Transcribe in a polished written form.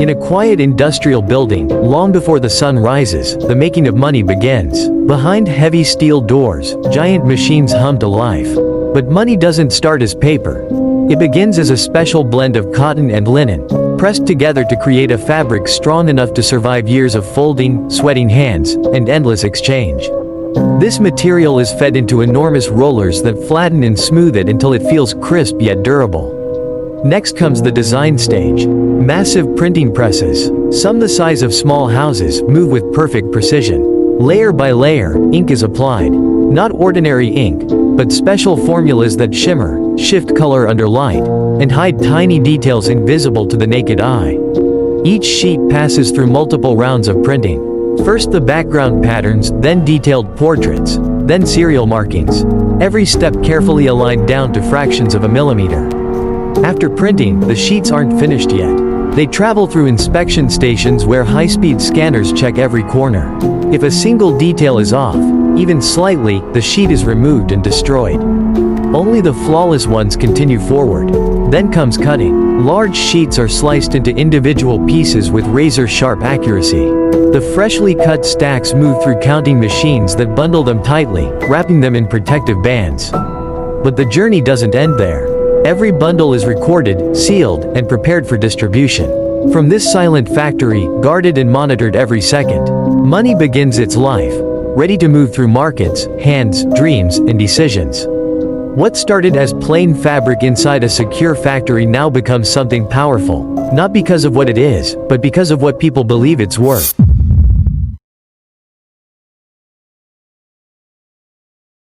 In a quiet industrial building, long before the sun rises, the making of money begins. Behind heavy steel doors, giant machines hum to life. But money doesn't start as paper. It begins as a special blend of cotton and linen, pressed together to create a fabric strong enough to survive years of folding, sweating hands, and endless exchange. This material is fed into enormous rollers that flatten and smooth it until it feels crisp yet durable. Next comes the design stage. Massive printing presses, some the size of small houses, move with perfect precision. Layer by layer, ink is applied. Not ordinary ink, but special formulas that shimmer, shift color under light, and hide tiny details invisible to the naked eye. Each sheet passes through multiple rounds of printing. First the background patterns, then detailed portraits, then serial markings. Every step carefully aligned down to fractions of a millimeter. After printing, the sheets aren't finished yet. They travel through inspection stations where high-speed scanners check every corner. If a single detail is off, even slightly, the sheet is removed and destroyed. Only the flawless ones continue forward. Then comes cutting. Large sheets are sliced into individual pieces with razor-sharp accuracy. The freshly cut stacks move through counting machines that bundle them tightly, wrapping them in protective bands. But the journey doesn't end there. Every bundle is recorded, sealed, and prepared for distribution. From this silent factory, guarded and monitored every second, money begins its life, ready to move through markets, hands, dreams, and decisions. What started as plain fabric inside a secure factory now becomes something powerful, not because of what it is, but because of what people believe it's worth.